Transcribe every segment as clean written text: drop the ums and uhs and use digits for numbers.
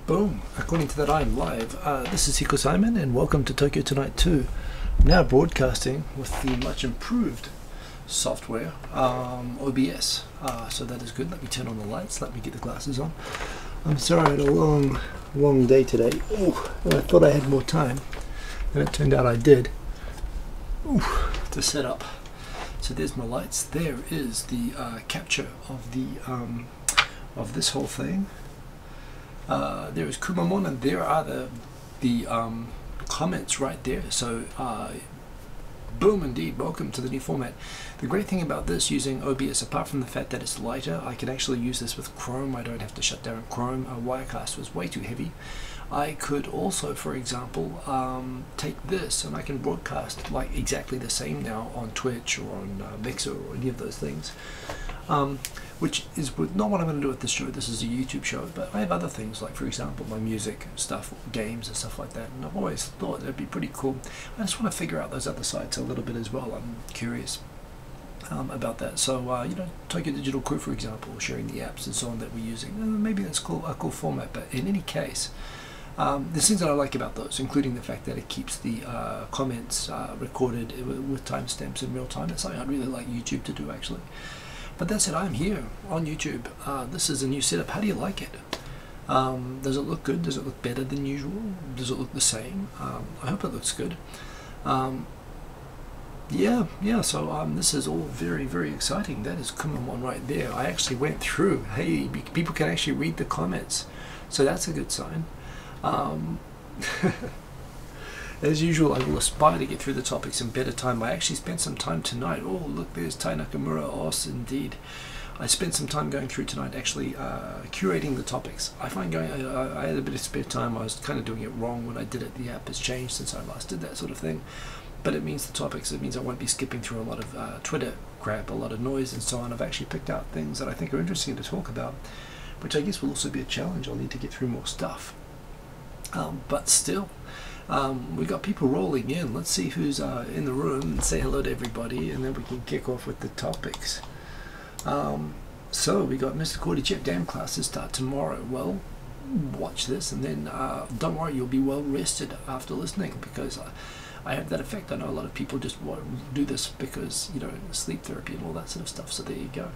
Boom! According to that, I'm live. This is Hiko Simon, and welcome to Tokyo Tonight 2. Now broadcasting with the much improved software, OBS. So that is good. Let me turn on the lights. Let me get the glasses on. I'm sorry, I had a long day today. Ooh, and I thought I had more time, and it turned out I did. Ooh, to set up. So there's my lights. There is the capture of the of this whole thing. There is Kumamon, and there are the comments right there. So boom, indeed, welcome to the new format. The great thing about this using OBS, apart from the fact that it's lighter, I can actually use this with Chrome. I don't have to shut down Chrome. Wirecast was way too heavy. I could also, for example, take this and I can broadcast like exactly the same now on Twitch or on Mixer or any of those things, which is not what I'm going to do with this show. This is a YouTube show, but I have other things like, for example, my music stuff, games and stuff like that, and I've always thought it'd be pretty cool. I just want to figure out those other sites a little bit as well. I'm curious about that. So you know, Tokyo Digital Crew, for example, sharing the apps and so on that we're using, maybe that's cool, a cool format. But in any case, there's things that I like about those, including the fact that it keeps the comments recorded with timestamps in real time. It's something I'd really like YouTube to do, actually. But that said, I'm here on YouTube. This is a new setup. How do you like it? Does it look good? Does it look better than usual? Does it look the same? I hope it looks good. Yeah, so this is all very, very exciting. That is Kumamon right there. I actually went through. Hey, people can actually read the comments, so that's a good sign. As usual, I will aspire to get through the topics in better time. I actually spent some time tonight. Oh, look, there's Tai Nakamura. Oh, indeed. I spent some time going through tonight, actually curating the topics. I find I had a bit of spare time. I was kind of doing it wrong when I did it. The app has changed since I last did that sort of thing. But it means the topics, it means I won't be skipping through a lot of Twitter crap, a lot of noise and so on. I've actually picked out things that I think are interesting to talk about, which I guess will also be a challenge. I'll need to get through more stuff. But still, we got people rolling in. Let's see who's in the room and say hello to everybody, and then we can kick off with the topics. So we got Mr. Cordy Chip. Damn, classes start tomorrow. Well, watch this, and then don't worry, you'll be well rested after listening, because I have that effect. I know a lot of people just do this because, you know, sleep therapy and all that sort of stuff. So there you go.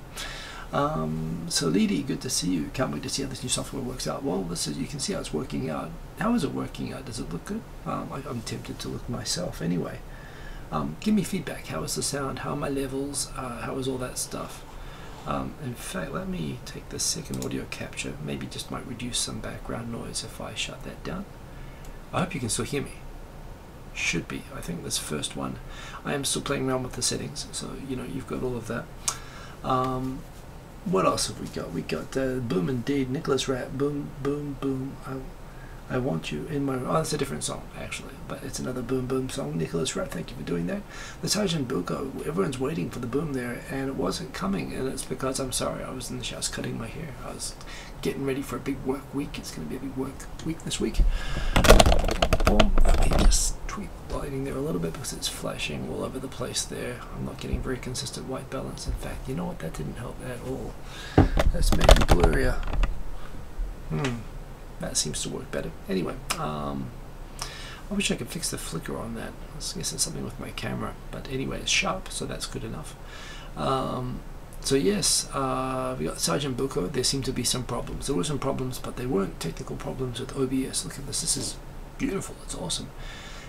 So Lady, good to see you. Can't wait to see how this new software works out. Well, this is, you can see how it's working out. How is it working out? Does it look good? I'm tempted to look myself anyway. Give me feedback. How is the sound? How are my levels? How is all that stuff? In fact, let me take the second audio capture. Maybe just might reduce some background noise if I shut that down. I hope you can still hear me. Should be. I think this first one, I am still playing around with the settings, so you know, you've got all of that. What else have we got? We got Boom Indeed, Nicholas Rat, Boom Boom Boom. I want you in my. Oh, that's a different song actually, but it's another Boom Boom song. Nicholas Rat, thank you for doing that. The Sergeant Buko, everyone's waiting for the boom there, and it wasn't coming, and it's because I'm sorry, I was in the shower cutting my hair. I was getting ready for a big work week. It's going to be a big work week this week. Let me just tweak the lighting there a little bit because it's flashing all over the place there. I'm not getting very consistent white balance. In fact, you know what? That didn't help at all. That's made me blurrier. That seems to work better. Anyway, I wish I could fix the flicker on that. I guess it's something with my camera. But anyway, it's sharp, so that's good enough. So yes, we got Sergeant Buko. There seemed to be some problems. There were some problems, but they weren't technical problems with OBS. Look at this. This is beautiful. It's awesome.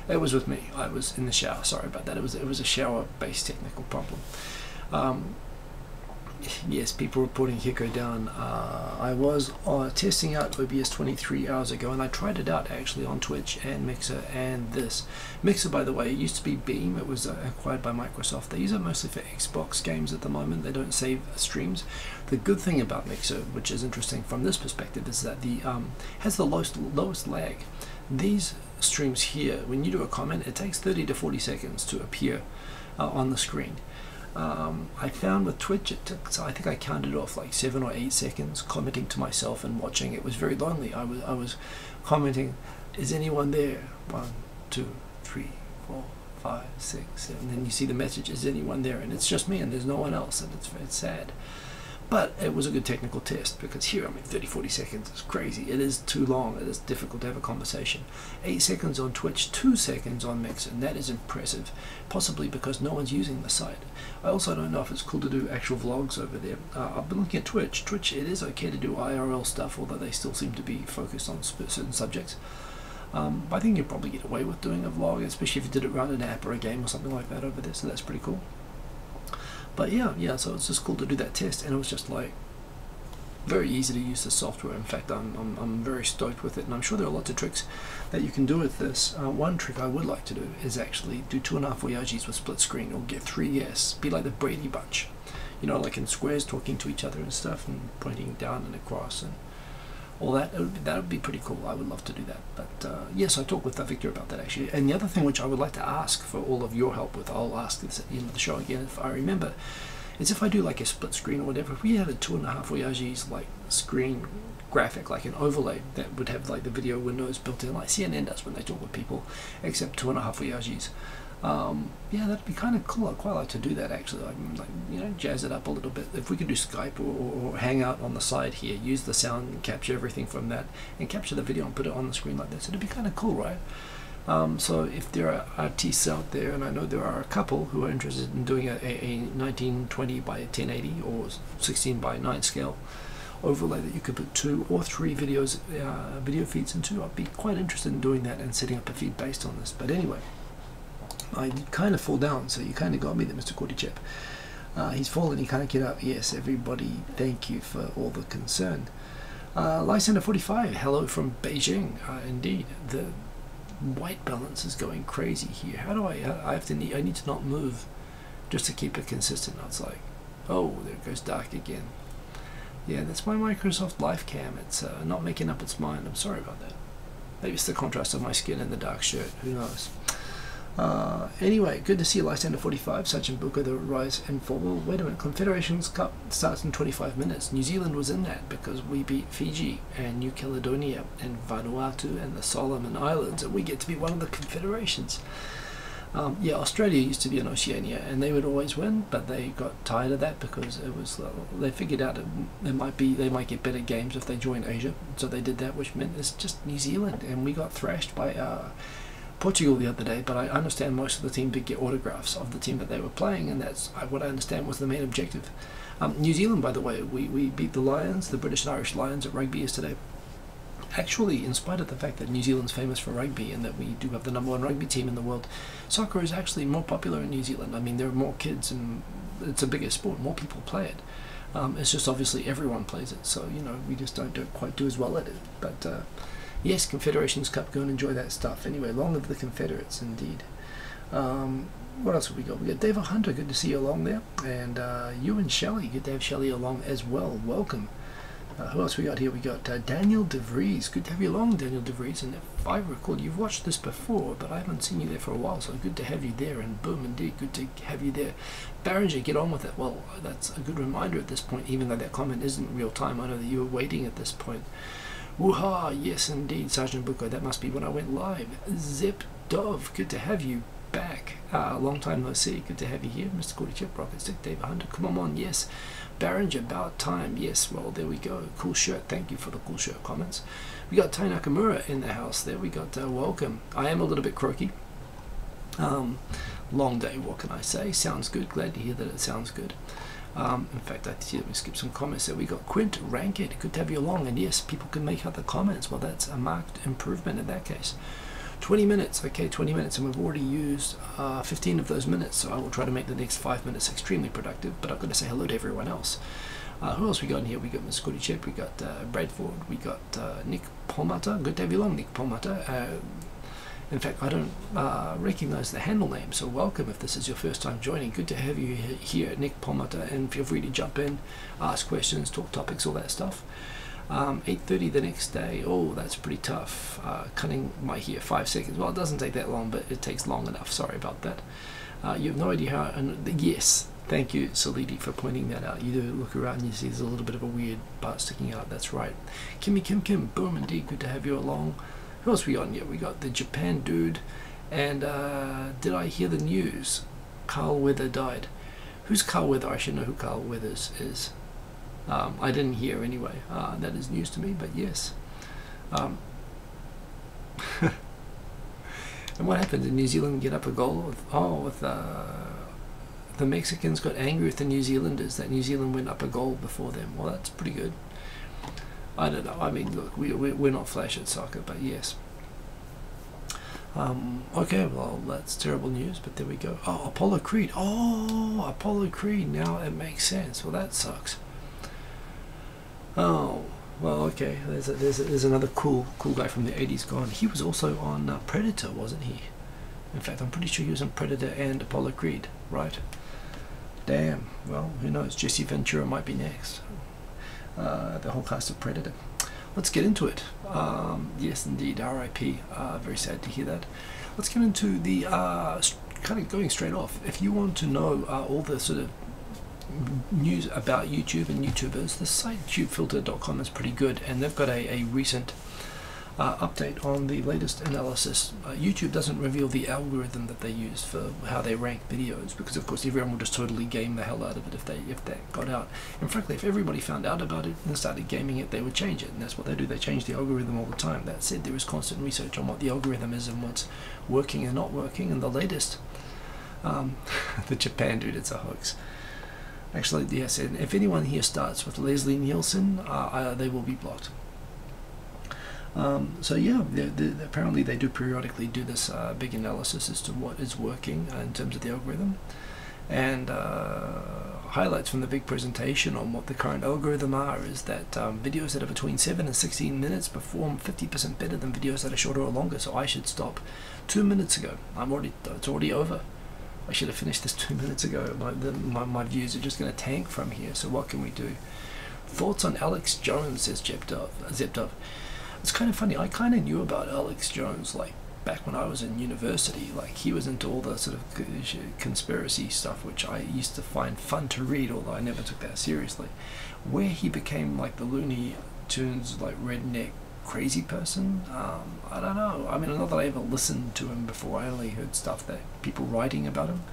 It was with me. I was in the shower. Sorry about that. It was a shower-based technical problem. Yes, people reporting Hiko down. I was testing out OBS 23 hours ago, and I tried it out actually on Twitch and Mixer and this. Mixer, by the way, it used to be Beam. It was acquired by Microsoft. They use it mostly for Xbox games at the moment. They don't save streams. The good thing about Mixer, which is interesting from this perspective, is that the has the lowest lag. These streams here, when you do a comment, it takes 30 to 40 seconds to appear on the screen. I found with Twitch it took, so I think I counted off like 7 or 8 seconds commenting to myself and watching. It was very lonely. I was commenting, is anyone there? 1, 2, 3, 4, 5, 6, 7. And then you see the message, is anyone there? And it's just me and there's no one else, and it's sad. But it was a good technical test, because here, I mean, 30-40 seconds is crazy. It is too long. It is difficult to have a conversation. 8 seconds on Twitch, 2 seconds on Mix, and that is impressive, possibly because no one's using the site. I also don't know if it's cool to do actual vlogs over there. I've been looking at Twitch. Twitch, it is okay to do IRL stuff, although they still seem to be focused on certain subjects. But I think you'd probably get away with doing a vlog, especially if you did it around an app or a game or something like that over there, so that's pretty cool. But yeah, so it's just cool to do that test, and it was just like very easy to use the software. In fact, I'm very stoked with it, and I'm sure there are lots of tricks that you can do with this. One trick I would like to do is actually do 2.5 Voyages with split screen, or get 3 yes, be like the Brady Bunch, you know, like in squares talking to each other and stuff, and pointing down and across and all that. That would be pretty cool. I would love to do that. But yes, I talked with Victor about that actually. And the other thing which I would like to ask for all of your help with, I'll ask this at the end of the show again if I remember, is if I do like a split screen or whatever, if we had a 2.5 Voyages like screen graphic, like an overlay that would have like the video windows built in, like CNN does when they talk with people, except 2.5 Voyages. Yeah, that'd be kind of cool. I'd quite like to do that actually, like you know, jazz it up a little bit. If we could do Skype or Hangout on the side here, use the sound and capture everything from that, and capture the video and put it on the screen like this, it'd be kind of cool, right? So if there are artists out there, and I know there are a couple who are interested in doing a 1920 by 1080 or 16 by 9 scale overlay that you could put 2 or 3 videos, video feeds into, I'd be quite interested in doing that and setting up a feed based on this. But anyway, I kind of fall down, so you kind of got me there, Mr. Cordychip. He's fallen, he can't get up. Yes, everybody, thank you for all the concern. Lysander 45, hello from Beijing. Indeed, the white balance is going crazy here. How do I need to not move just to keep it consistent. It's like, oh, there it goes dark again. Yeah, that's my Microsoft Live Cam. It's not making up its mind. I'm sorry about that. Maybe it's the contrast of my skin and the dark shirt. Who knows? Anyway, good to see Lysander 45, Sergeant Booker, the rise and fall. Well, wait a minute, Confederations Cup starts in 25 minutes. New Zealand was in that because we beat Fiji and New Caledonia and Vanuatu and the Solomon Islands, and we get to be one of the confederations. Yeah, Australia used to be in Oceania, and they would always win, but they got tired of that because it was they figured out they might get better games if they joined Asia, so they did that, which meant it's just New Zealand, and we got thrashed by Portugal the other day. But I understand most of the team did get autographs of the team that they were playing, and that's what I understand was the main objective. New Zealand, by the way, we beat the Lions, the British and Irish Lions, at rugby yesterday. Actually, in spite of the fact that New Zealand's famous for rugby and that we do have the #1 rugby team in the world, soccer is actually more popular in New Zealand. I mean, there are more kids and it's a bigger sport, more people play it. It's just obviously everyone plays it, so you know, we just don't quite do as well at it. But yes, Confederations Cup, go and enjoy that stuff. Anyway, long live the Confederates, indeed. What else have we got? We got David Hunter, good to see you along there, and you and Shelley, good to have Shelley along as well. Welcome. Who else we got here? We got Daniel DeVries. Good to have you along, Daniel DeVries. And if I recall, you've watched this before, but I haven't seen you there for a while, so good to have you there. And boom, indeed, good to have you there. Barringer, get on with it. Well, that's a good reminder at this point, even though that comment isn't real time. I know that you were waiting at this point. Woo-ha, yes, indeed, Sergeant Booker. That must be when I went live. Zip Dove, good to have you back. Long time no see. Good to have you here, Mr. Cordy Chip, Rocket Stick, David Hunter. Come on, yes. Barringer, about time. Yes, well, there we go. Cool shirt. Thank you for the cool shirt comments. We got Tai Nakamura in the house there. We got welcome. I am a little bit croaky. Long day, what can I say? Sounds good. Glad to hear that it sounds good. In fact, I see that we skipped some comments there. We got Quint Ranked. Good to have you along. And yes, people can make other comments. Well, that's a marked improvement in that case. 20 minutes, okay, 20 minutes, and we've already used 15 of those minutes, so I will try to make the next 5 minutes extremely productive, but I've got to say hello to everyone else. Who else we got in here? We got Miss Scotty Chip, we got Bradford, we got Nick Palmata. Good to have you along, Nick Palmata. In fact, I don't recognize the handle name, so welcome if this is your first time joining. Good to have you here, Nick Palmata, and feel free to jump in, ask questions, talk topics, all that stuff. 8:30 the next day. Oh, that's pretty tough. Cutting my hair 5 seconds. Well, it doesn't take that long, but it takes long enough. Sorry about that. You have no idea how. Yes, thank you, Salidi, for pointing that out. You do look around and you see there's a little bit of a weird part sticking out. That's right. Kimmy Kim, boom, indeed. Good to have you along. Who else we got in here? We got the Japan dude. And did I hear the news? Carl Weather died. Who's Carl Weather? I should know who Carl Weathers is. I didn't hear anyway. That is news to me, but yes. And what happened? Did New Zealand get up a goal? The Mexicans got angry with the New Zealanders that New Zealand went up a goal before them. Well, that's pretty good. I don't know. I mean, look, we're not flash at soccer, but yes. Okay, well, that's terrible news, but there we go. Oh, Apollo Creed. Oh, Apollo Creed. Now it makes sense. Well, that sucks. Oh, well, okay. There's another cool guy from the 80s gone. He was also on Predator, wasn't he? In fact, I'm pretty sure he was on Predator and Apollo Creed, right? Damn. Well, who knows? Jesse Ventura might be next. The whole cast of Predator. Let's get into it. Yes, indeed. R.I.P. Very sad to hear that. Let's get into the kind of going straight off. If you want to know all the sort of news about YouTube and YouTubers, the site tubefilter.com is pretty good, and they've got a recent update on the latest analysis. YouTube doesn't reveal the algorithm that they use for how they rank videos, because of course everyone will just totally game the hell out of it if that got out. And frankly, if everybody found out about it and started gaming it, they would change it, and that's what they do. They change the algorithm all the time. That said, there is constant research on what the algorithm is and what's working and not working, and the latest the Japan dude, it's a hoax. Actually, yes, and if anyone here starts with Leslie Nielsen, they will be blocked. So yeah, apparently they do periodically do this big analysis as to what is working in terms of the algorithm, and highlights from the big presentation on what the current algorithm are is that videos that are between 7 and 16 minutes perform 50% better than videos that are shorter or longer. So I should stop 2 minutes ago. It's already over. I should have finished this 2 minutes ago. My views are just going to tank from here. So what can we do? Thoughts on Alex Jones, says Zeptov. It's kind of funny. I kind of knew about Alex Jones like back when I was in university. Like he was into all the sort of conspiracy stuff, which I used to find fun to read, although I never took that seriously. Where he became like the Looney Tunes like redneck crazy person, I don't know. I mean, not that I ever listened to him before. I only heard stuff that people writing about him.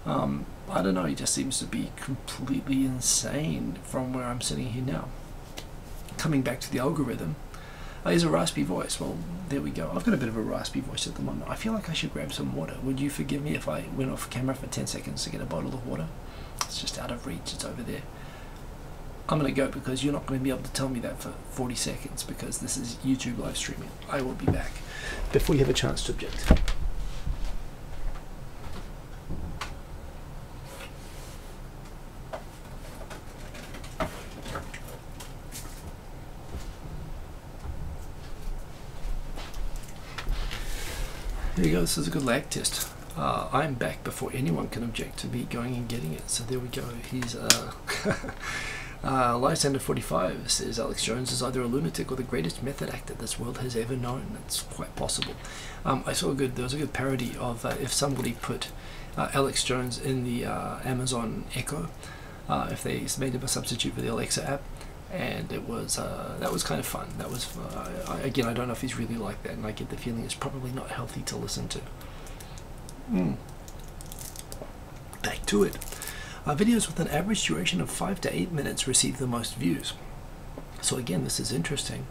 I don't know. He just seems to be completely insane from where I'm sitting here now. Coming back to the algorithm. He has a raspy voice. Well, there we go. I've got a bit of a raspy voice at the moment. I feel like I should grab some water. Would you forgive me if I went off camera for 10 seconds to get a bottle of water? It's just out of reach. It's over there. I'm going to go because you're not going to be able to tell me that for 40 seconds because this is YouTube live streaming. I will be back before you have a chance to object. There you go, this is a good lag test. I'm back before anyone can object to me going and getting it. So there we go. He's Lysander 45 says Alex Jones is either a lunatic or the greatest method actor this world has ever known. That's quite possible. I saw there was a good parody of if somebody put Alex Jones in the Amazon Echo, if they made him a substitute for the Alexa app. And it was that was kind of fun. That was again, I don't know if he's really like that, and I get the feeling it's probably not healthy to listen to. Back to it. Videos with an average duration of 5 to 8 minutes receive the most views. So again, this is interesting.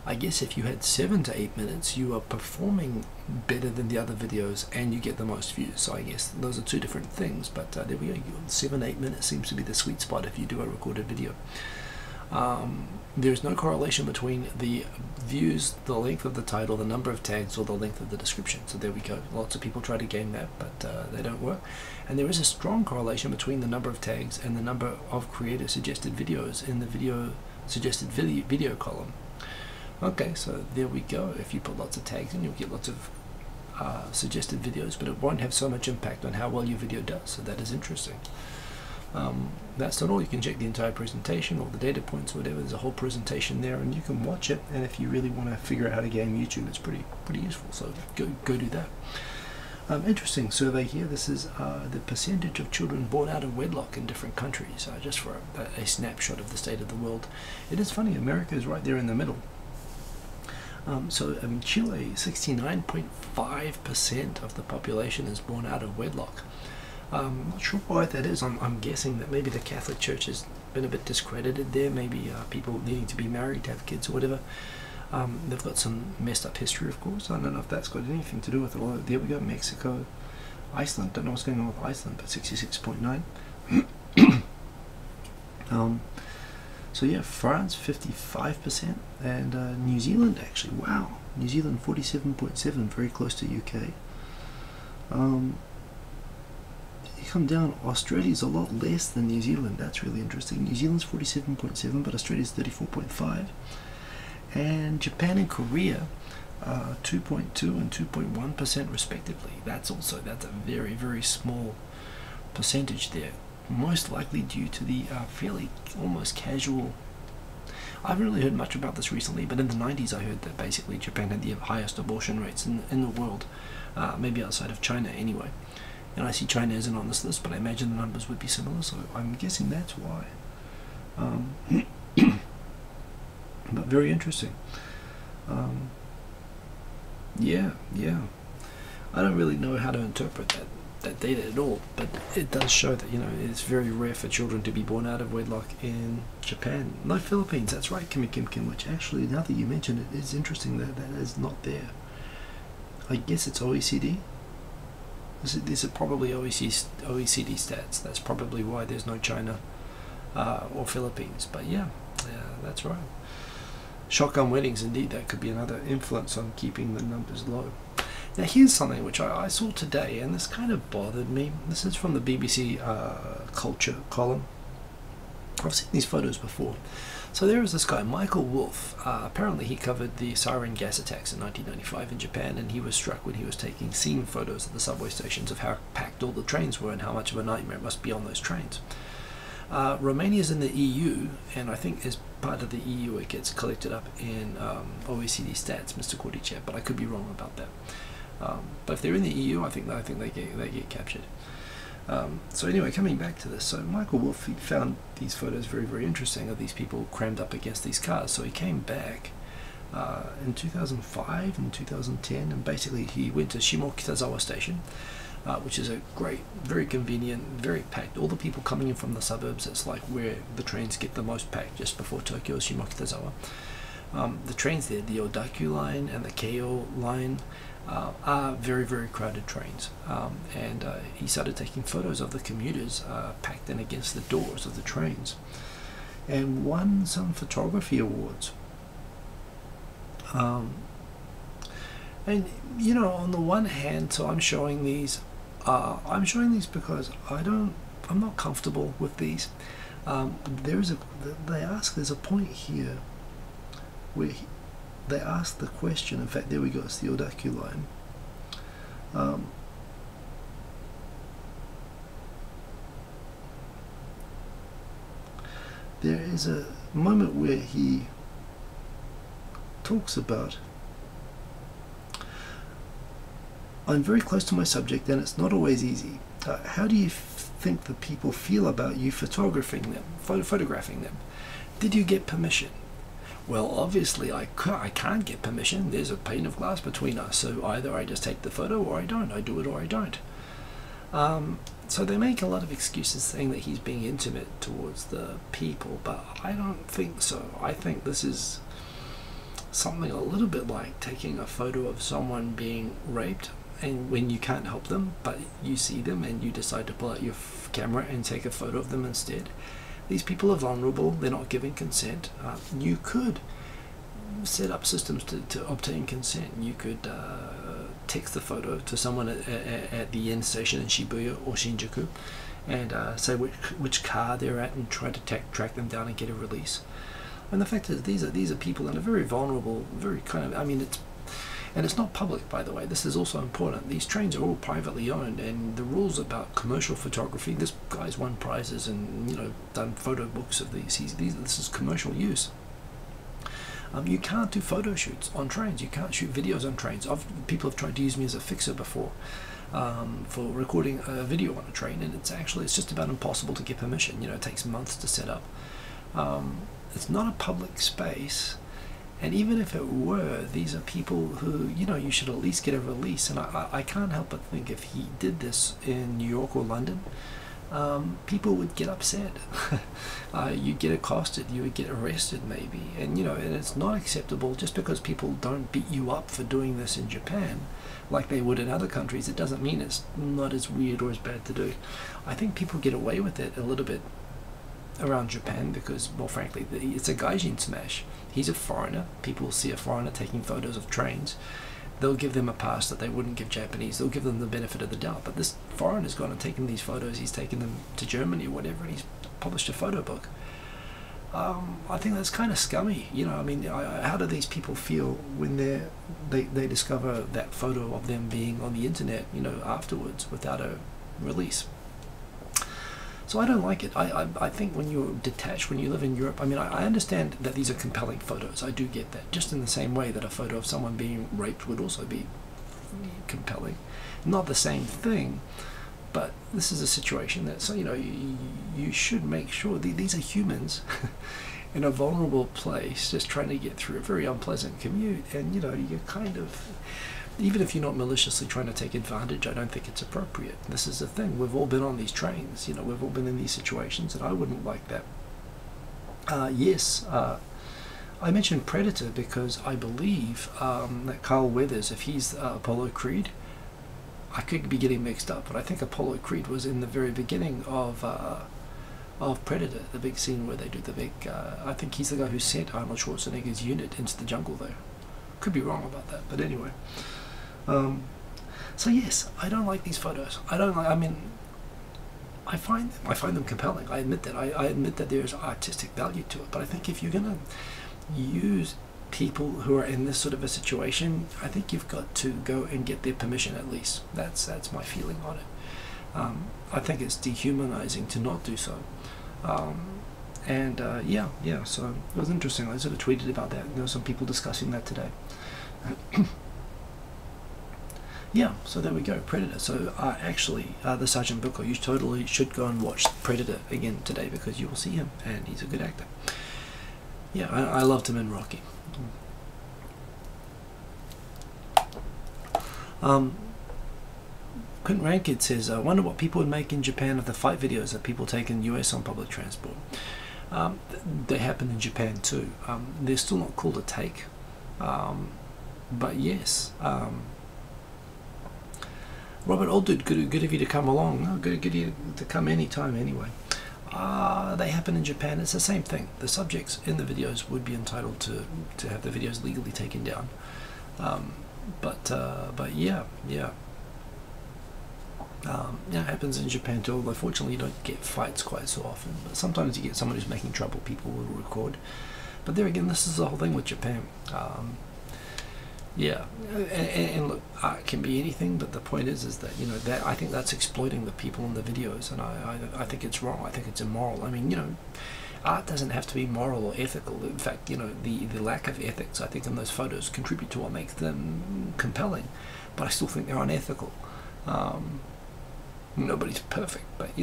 I guess if you had 7 to 8 minutes, you are performing better than the other videos, and you get the most views. So I guess those are two different things. But there we go. 7 8 minutes seems to be the sweet spot if you do a recorded video. There's no correlation between the views, the length of the title, the number of tags, or the length of the description. So there we go. Lots of people try to game that, but they don't work. And there is a strong correlation between the number of tags and the number of creator suggested videos in the video suggested video column. Okay, so there we go. If you put lots of tags in, you'll get lots of suggested videos, but it won't have so much impact on how well your video does. So that is interesting. That's not all. You can check the entire presentation, all the data points, whatever. There's a whole presentation there, and you can watch it. And if you really want to figure out how to game YouTube, it's pretty useful. So go do that. Interesting survey here. This is the percentage of children born out of wedlock in different countries, just for a snapshot of the state of the world. It is funny, America is right there in the middle. So in Chile, 69.5% of the population is born out of wedlock. I'm not sure why that is. I'm guessing that maybe the Catholic Church is been a bit discredited there. Maybe people needing to be married to have kids or whatever. They've got some messed up history, of course. I don't know if that's got anything to do with it. Although, there we go, Mexico, Iceland. Don't know what's going on with Iceland, but 66.9. So yeah, France 55%, and New Zealand actually, wow, New Zealand 47.7, very close to UK. You come down, Australia's a lot less than New Zealand. That's really interesting. New Zealand's 47.7, but Australia's 34.5. And Japan and Korea 2.2 and 2.1% respectively. That's a very, very small percentage there, most likely due to the fairly almost casual. I haven't really heard much about this recently, but in the 90s I heard that basically Japan had the highest abortion rates in the world, maybe outside of China anyway. And I see China isn't on this list, but I imagine the numbers would be similar, so I'm guessing that's why. But very interesting. Yeah. I don't really know how to interpret that data at all, but it does show that, you know, it's very rare for children to be born out of wedlock in Japan. No, Philippines, that's right, Kim, which actually, now that you mention it, it's interesting that that is not there. I guess it's OECD. These are probably OECD stats. That's probably why there's no China or Philippines. But yeah, that's right. Shotgun weddings, indeed, that could be another influence on keeping the numbers low. Now here's something which I saw today, and this kind of bothered me. This is from the BBC Culture column. I've seen these photos before. So there is this guy, Michael Wolff. Apparently he covered the sarin gas attacks in 1995 in Japan, and he was struck when he was taking scene photos at the subway stations of how packed all the trains were and how much of a nightmare it must be on those trains. Romania's in the EU, and I think as part of the EU it gets collected up in OECD stats, Mr. Kordichev, but I could be wrong about that. But if they're in the EU, I think they get captured. So anyway, coming back to this, so Michael Wolff, he found these photos very, very interesting of these people crammed up against these cars. So he came back in 2005 and 2010, and basically he went to Shimokitazawa station, which is a great, very convenient, very packed. All the people coming in from the suburbs, it's like where the trains get the most packed, just before Tokyo, Shimokitazawa. The trains there, the Odaku line and the Keio line, are very, very crowded trains, and he started taking photos of the commuters packed in against the doors of the trains, and won some photography awards. And you know, on the one hand, so I'm showing these because I'm not comfortable with these. There's a point here where they ask the question. In fact, there we go, it's the Odaku line. There is a moment where he talks about, I'm very close to my subject and it's not always easy. How do you think the people feel about you photographing them? Did you get permission? Well, obviously I can't get permission. There's a pane of glass between us, so either I just take the photo or I don't. I do it or I don't. So they make a lot of excuses saying that he's being intimate towards the people, but I don't think so. I think this is something a little bit like taking a photo of someone being raped, and when you can't help them, but you see them and you decide to pull out your camera and take a photo of them instead. These people are vulnerable, they're not giving consent. You could set up systems to obtain consent. You could text the photo to someone at the end station in Shibuya or Shinjuku and say which car they're at and try to track them down and get a release. And the fact is, these are people that are very vulnerable, very kind of, I mean, it's not public, by the way. This is also important. These trains are all privately owned, and the rules about commercial photography, this guy's won prizes and, you know, done photo books of these. This is commercial use. You can't do photo shoots on trains. You can't shoot videos on trains. People have tried to use me as a fixer before for recording a video on a train, and it's just about impossible to get permission. You know, it takes months to set up. It's not a public space. And even if it were, these are people who, you know, you should at least get a release. And I can't help but think if he did this in New York or London, people would get upset. You'd get accosted, you would get arrested maybe, and and it's not acceptable. Just because people don't beat you up for doing this in Japan like they would in other countries, it doesn't mean it's not as weird or as bad to do. I think people get away with it a little bit around Japan because, well, frankly, it's a Gaijin smash. He's a foreigner. People see a foreigner taking photos of trains. They'll give them a pass that they wouldn't give Japanese. They'll give them the benefit of the doubt. But this foreigner's gone and taken these photos. He's taken them to Germany or whatever, and he's published a photo book. I think that's kind of scummy. I mean, how do these people feel when they discover that photo of them being on the internet, afterwards without a release? So I don't like it. I think when you're detached, when you live in Europe, I mean, I understand that these are compelling photos. I do get that. Just in the same way that a photo of someone being raped would also be compelling. Not the same thing, but this is a situation that, so, you should make sure these are humans in a vulnerable place just trying to get through a very unpleasant commute, and, you're kind of... Even if you're not maliciously trying to take advantage, I don't think it's appropriate. This is the thing. We've all been on these trains. We've all been in these situations, and I wouldn't like that. I mentioned Predator because I believe that Carl Weathers, if he's Apollo Creed, I could be getting mixed up, but I think Apollo Creed was in the very beginning of Predator, the big scene where they do the big... I think he's the guy who sent Arnold Schwarzenegger's unit into the jungle there. Could be wrong about that, but anyway. So yes, I don't like these photos. I mean, I find them compelling. I admit that. I admit that there's artistic value to it. But I think if you're gonna use people who are in this sort of a situation, I think you've got to go and get their permission at least. That's my feeling on it. I think it's dehumanizing to not do so. Yeah. So it was interesting. I sort of tweeted about that. There were some people discussing that today. Yeah, so there we go, Predator. So actually, the Sergeant Booker, you totally should go and watch Predator again today because you will see him, and he's a good actor. Yeah, I loved him in Rocky. Quentin Rankid says, I wonder what people would make in Japan of the fight videos that people take in the US on public transport. They happen in Japan too. They're still not cool to take, but yes. Robert Oldwood, good of you to come along. No, good of you to come anytime anyway. They happen in Japan. It's the same thing. The subjects in the videos would be entitled to have the videos legally taken down. But yeah. It happens in Japan too, although fortunately you don't get fights quite so often. But sometimes you get someone who's making trouble, people will record. But there again, this is the whole thing with Japan. Yeah, and look, art can be anything, but the point is that, that I think that's exploiting the people in the videos, and I think it's wrong. I think it's immoral. I mean, art doesn't have to be moral or ethical. In fact, the lack of ethics, I think, in those photos contribute to what makes them compelling, but I still think they're unethical. Nobody's perfect, but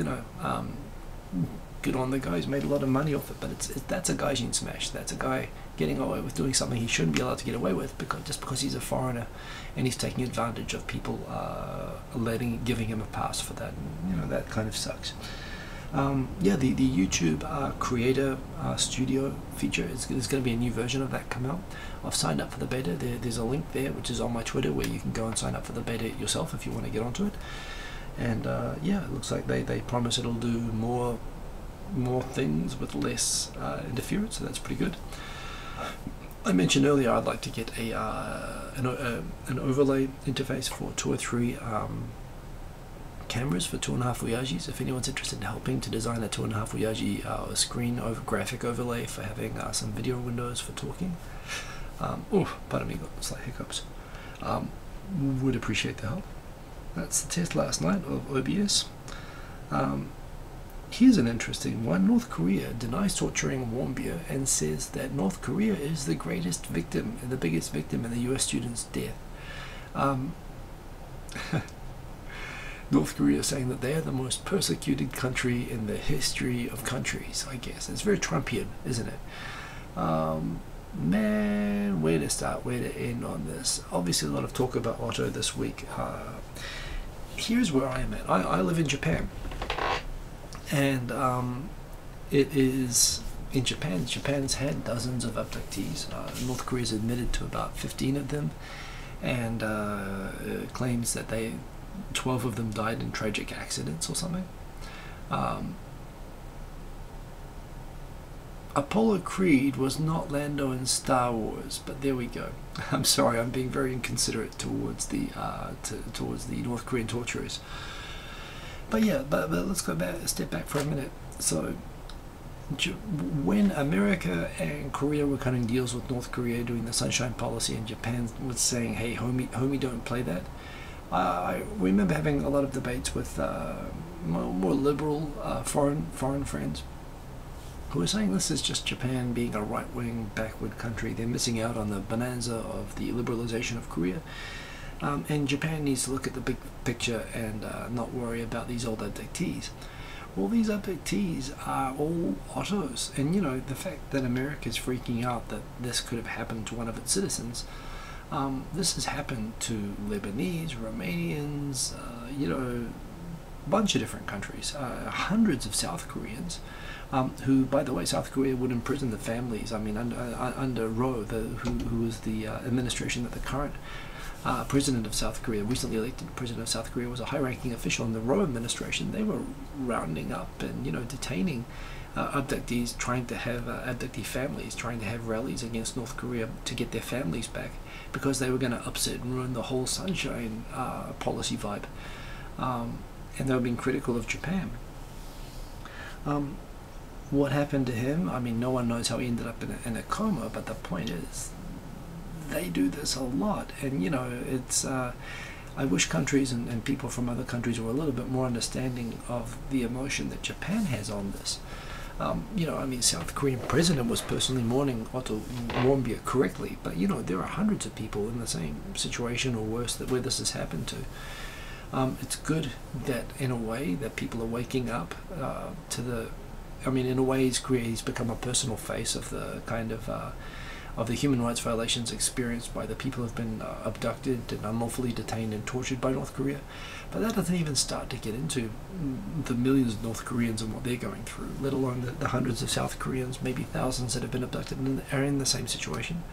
good on the guy who's made a lot of money off it. But that's a Gaijin smash. That's a guy getting away with doing something he shouldn't be allowed to get away with because he's a foreigner, and he's taking advantage of people giving him a pass for that. And, that kind of sucks. Yeah, the YouTube creator studio feature there's going to be a new version of that come out. I've signed up for the beta. There's a link there which is on my Twitter where you can go and sign up for the beta yourself if you want to get onto it. And yeah, it looks like they promise it'll do more things with less interference, so that's pretty good. I mentioned earlier I'd like to get an overlay interface for 2 or 3 cameras for 2.5 Voyagis. If anyone's interested in helping to design a 2.5 Voyagi screen graphic overlay for having some video windows for talking, pardon me, got slight hiccups, would appreciate the help. That's the test last night of OBS. Here's an interesting one. North Korea denies torturing Warmbier and says that North Korea is the greatest victim and the biggest victim in the US student's death. North Korea is saying that they are the most persecuted country in the history of countries, I guess. It's very Trumpian, isn't it? Man, where to start, where to end on this? Obviously a lot of talk about Otto this week. Here's where I am at. I live in Japan. And it is in Japan. Japan's had dozens of abductees. North Korea's admitted to about 15 of them, and claims that 12 of them died in tragic accidents or something. Apollo Creed was not Lando in Star Wars, but there we go. I'm sorry, I'm being very inconsiderate towards the North Korean torturers. But yeah, but let's go back, step back for a minute. So, when America and Korea were cutting deals with North Korea doing the Sunshine Policy, and Japan was saying, "Hey, homie, don't play that." I remember having a lot of debates with more liberal foreign friends who were saying this is just Japan being a right-wing backward country. They're missing out on the bonanza of the liberalization of Korea, and Japan needs to look at the big picture and not worry about these old abductees. Well, these abductees are all Ottos, and you know, the fact that America is freaking out that this could have happened to one of its citizens, this has happened to Lebanese, Romanians, you know, a bunch of different countries, hundreds of South Koreans, who, by the way, South Korea would imprison the families. I mean, under Roh, who was the administration that the current president of South Korea, recently elected president of South Korea, was a high-ranking official in the Roh administration. They were rounding up and, you know, detaining abductees, trying to have abductee families, trying to have rallies against North Korea to get their families back, because they were going to upset and ruin the whole Sunshine policy vibe. And they were being critical of Japan. What happened to him? I mean, no one knows how he ended up in a coma, but the point is, they do this a lot. And, you know, it's I wish countries and people from other countries were a little bit more understanding of the emotion that Japan has on this. You know, I mean, South Korean president was personally mourning Otto Warmbier correctly, but, you know, there are hundreds of people in the same situation or worse where this has happened to. It's good that, in a way, that people are waking up to the... I mean, in a way, he's become a personal face of the kind of the human rights violations experienced by the people who have been abducted and unlawfully detained and tortured by North Korea. But that doesn't even start to get into the millions of North Koreans and what they're going through, let alone the hundreds of South Koreans, maybe thousands, that have been abducted and are in the same situation.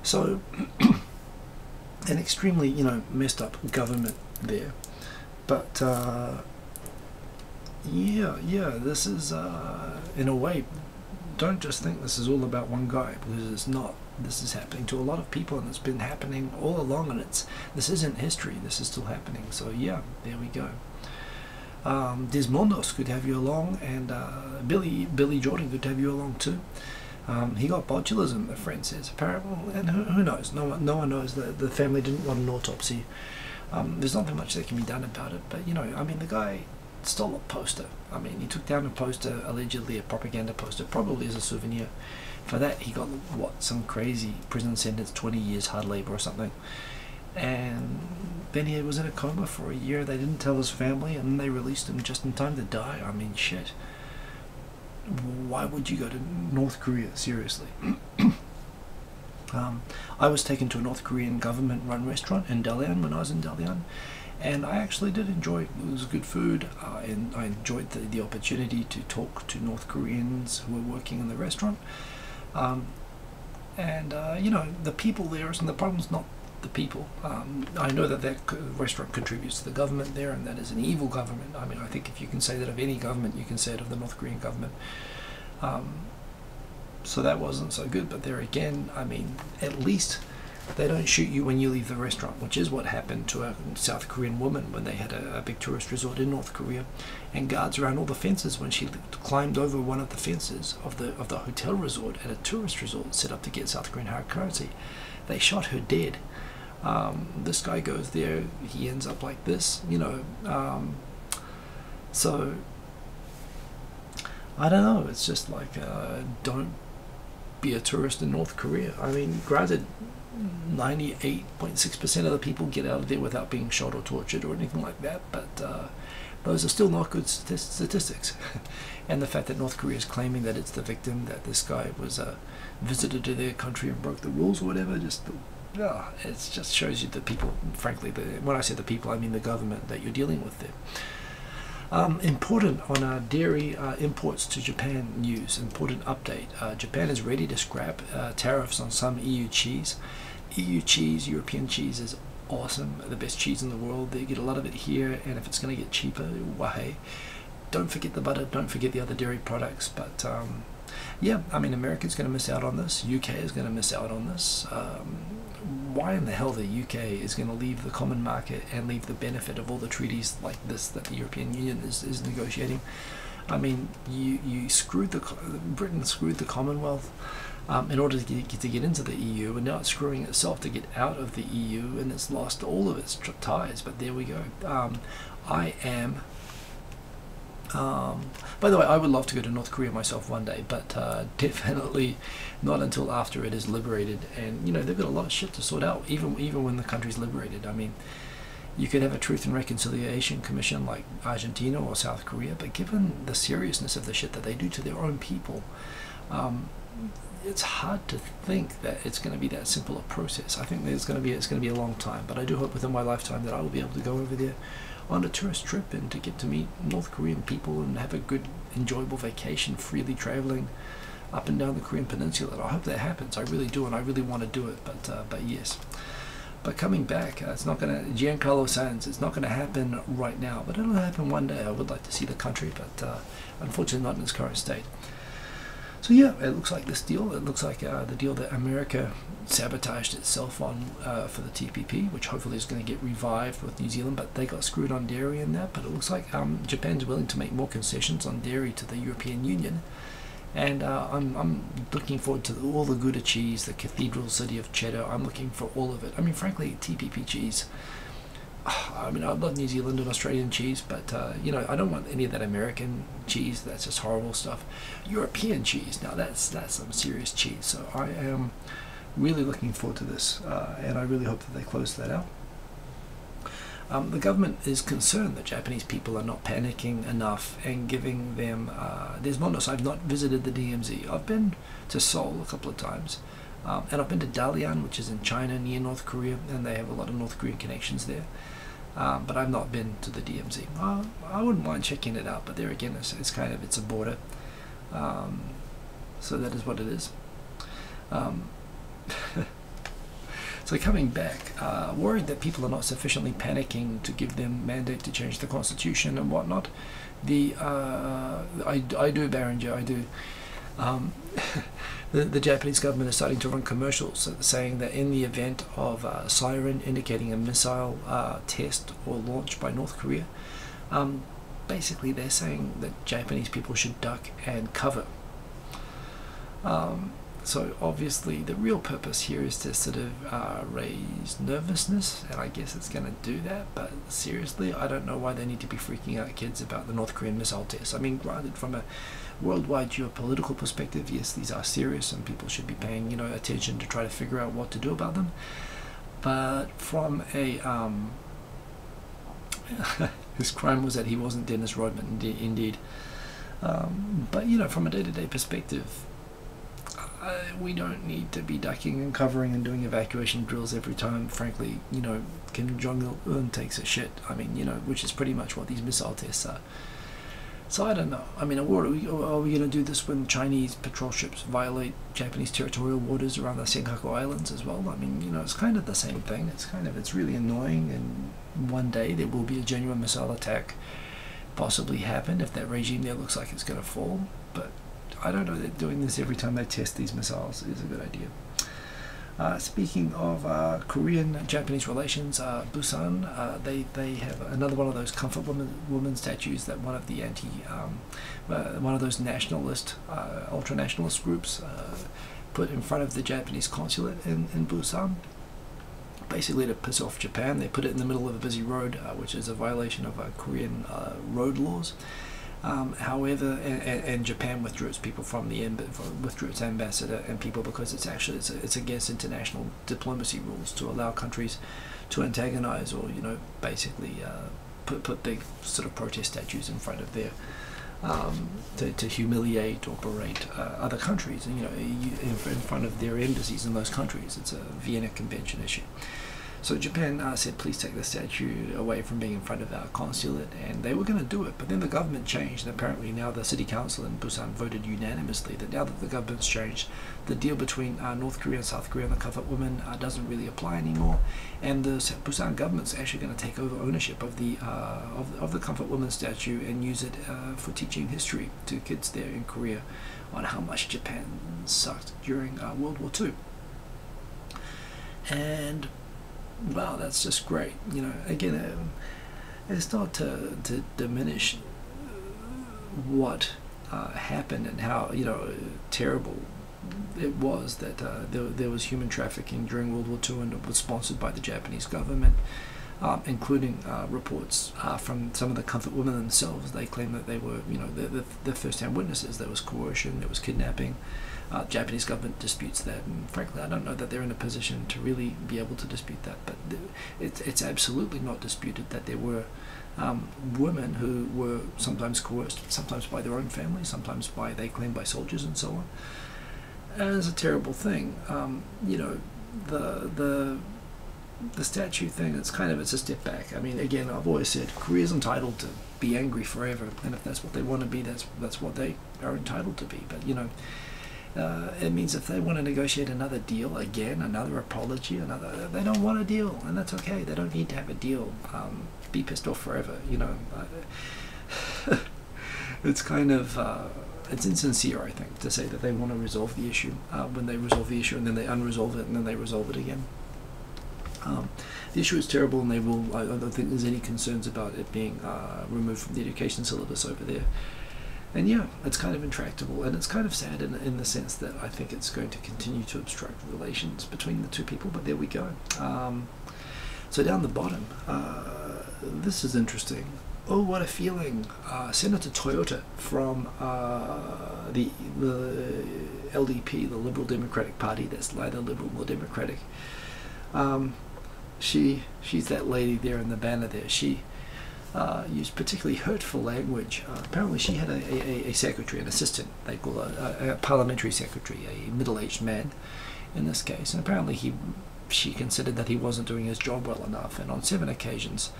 So, an extremely, you know, messed up government there. But yeah, this is in a way, don't just think this is all about one guy, because it's not. This is happening to a lot of people, and it's been happening all along, and this isn't history, this is still happening. So yeah, there we go. Desmondos, good to have you along, and Billy Jordan, good to have you along too. He got botulism, a friend says, apparently, and who knows? No one knows. The family didn't want an autopsy. There's not that much that can be done about it, but, you know, I mean, the guy stole a poster. I mean, he took down a poster, allegedly a propaganda poster, probably as a souvenir. For that, he got, what, some crazy prison sentence, 20 years hard labor or something. And then he was in a coma for a year. They didn't tell his family, and then they released him just in time to die. I mean, shit. Why would you go to North Korea, seriously? I was taken to a North Korean government-run restaurant in Dalian when I was in Dalian, and I actually did enjoy it. It was good food, and I enjoyed the opportunity to talk to North Koreans who were working in the restaurant. You know, the people there isn't the problem. It's not the people. I know that restaurant contributes to the government there, and that is an evil government. I mean, I think if you can say that of any government, you can say it of the North Korean government. So that wasn't so good, but there again, I mean, at least they don't shoot you when you leave the restaurant, which is what happened to a South Korean woman when they had a big tourist resort in North Korea, and guards around all the fences when she climbed over one of the fences of the hotel resort at a tourist resort set up to get South Korean hard currency. They shot her dead. This guy goes there, he ends up like this, you know. So I don't know, it's just like, don't be a tourist in North Korea. I mean, granted, 98.6% of the people get out of there without being shot or tortured or anything like that, but those are still not good statistics. And the fact that North Korea is claiming that it's the victim, that this guy was a visitor to their country and broke the rules or whatever, it just shows you the people, frankly, when I say the people, I mean the government that you're dealing with there. Important on dairy imports to Japan news. Important update. Japan is ready to scrap tariffs on some EU cheese. EU cheese, European cheese is awesome. The best cheese in the world. They get a lot of it here, and if it's going to get cheaper, why? Don't forget the butter. Don't forget the other dairy products. But yeah, I mean, America's going to miss out on this. UK is going to miss out on this. Why in the hell the UK is going to leave the common market and leave the benefit of all the treaties like this that the European Union is negotiating? I mean, you screwed Britain screwed the Commonwealth in order to get into the EU, and now it's screwing itself to get out of the EU, and it's lost all of its ties. But there we go. I am. By the way, I would love to go to North Korea myself one day, but definitely not until after it is liberated. And you know, they've got a lot of shit to sort out, even when the country's liberated. I mean, you could have a Truth and Reconciliation Commission like Argentina or South Korea, but given the seriousness of the shit that they do to their own people, it's hard to think that it's going to be that simple a process. I think it's going to be a long time, but I do hope within my lifetime that I will be able to go over there on a tourist trip and to get to meet North Korean people and have a good, enjoyable vacation, freely traveling up and down the Korean Peninsula. And I hope that happens. I really do, and I really want to do it. But yes. But coming back, it's not going to. Giancarlo Sands, it's not going to happen right now, but it'll happen one day. I would like to see the country, but unfortunately not in its current state. So yeah, it looks like this deal. It looks like the deal that America sabotaged itself on for the TPP, which hopefully is going to get revived with New Zealand, but they got screwed on dairy in that. But it looks like Japan's willing to make more concessions on dairy to the European Union, and I'm looking forward to all the Gouda cheese, the cathedral city of cheddar. I'm looking for all of it. I mean, frankly, TPP cheese. I mean, I love New Zealand and Australian cheese, but you know, I don't want any of that American cheese. That's just horrible stuff. European cheese, now that's some serious cheese. So I am really looking forward to this, and I really hope that they close that out. The government is concerned that Japanese people are not panicking enough and giving them. There's one. I've not visited the DMZ. I've been to Seoul a couple of times. And I've been to Dalian, which is in China near North Korea, and they have a lot of North Korean connections there. But I've not been to the DMZ. I wouldn't mind checking it out, but there again, it's a border. So that is what it is. So coming back, worried that people are not sufficiently panicking to give them mandate to change the constitution and whatnot. I do, Barringer, I do. The Japanese government is starting to run commercials saying that in the event of a siren indicating a missile test or launch by North Korea, basically they're saying that Japanese people should duck and cover. So obviously the real purpose here is to sort of raise nervousness, and I guess it's going to do that, but seriously, I don't know why they need to be freaking out kids about the North Korean missile test. I mean, granted, from a worldwide geopolitical perspective, yes, these are serious and people should be paying, you know, attention to try to figure out what to do about them. But from a his crime was that he wasn't Dennis Rodman, indeed. But you know, from a day-to-day perspective, we don't need to be ducking and covering and doing evacuation drills every time, frankly, you know, Kim Jong-un takes a shit. I mean, you know, which is pretty much what these missile tests are. So I don't know. I mean, are we going to do this when Chinese patrol ships violate Japanese territorial waters around the Senkaku Islands as well? I mean, you know, it's kind of the same thing. It's really annoying, and one day there will be a genuine missile attack possibly happen if that regime there looks like it's going to fall. But I don't know that doing this every time they test these missiles is a good idea. Speaking of Korean-Japanese relations, Busan, they have another one of those comfort woman statues that one of the one of those nationalist, ultra-nationalist groups put in front of the Japanese consulate in Busan. Basically to piss off Japan. They put it in the middle of a busy road, which is a violation of Korean road laws. However, and Japan withdrew its people from withdrew its ambassador and people because it's against international diplomacy rules to allow countries to antagonize or, you know, basically put big sort of protest statues in front of their to humiliate or berate other countries, you know, in front of their embassies in those countries. It's a Vienna Convention issue. So Japan said, please take the statue away from being in front of our consulate, and they were going to do it, but then the government changed, and apparently now the city council in Busan voted unanimously that now that the government's changed, the deal between North Korea and South Korea on the comfort women doesn't really apply anymore, and the Busan government's actually going to take over ownership of the comfort woman statue and use it for teaching history to kids there in Korea on how much Japan sucked during World War II. And wow, that's just great. You know, again, it's not to diminish what happened and how, you know, terrible it was that there was human trafficking during World War II, and it was sponsored by the Japanese government, including reports from some of the comfort women themselves. They claim that they were, you know, the first-hand witnesses. There was coercion, there was kidnapping. Japanese government disputes that, and frankly I don't know that they're in a position to really be able to dispute that, but it's absolutely not disputed that there were women who were sometimes coerced, sometimes by their own family, sometimes by, they claim, by soldiers and so on. And it's a terrible thing. You know, the statue thing, it's a step back. I mean, again, I've always said Korea's entitled to be angry forever, and if that's what they want to be, that's what they are entitled to be. But you know, it means if they want to negotiate another deal again, another apology, they don't want a deal, and that's okay. They don't need to have a deal. Be pissed off forever, you know. It's kind of it's insincere, I think, to say that they want to resolve the issue when they resolve the issue and then they unresolve it and then they resolve it again. The issue is terrible, and they will. I don't think there's any concerns about it being removed from the education syllabus over there. And yeah, it's kind of intractable, and it's kind of sad in the sense that I think it's going to continue to obstruct relations between the two people, but there we go. So down the bottom, this is interesting. Oh, what a feeling. Senator Toyota from the LDP, the Liberal Democratic Party, that's neither liberal nor democratic. She's that lady there in the banner there. She used particularly hurtful language. Apparently she had a secretary, an assistant, they call a parliamentary secretary, a middle-aged man in this case, and apparently she considered that he wasn't doing his job well enough, and on 7 occasions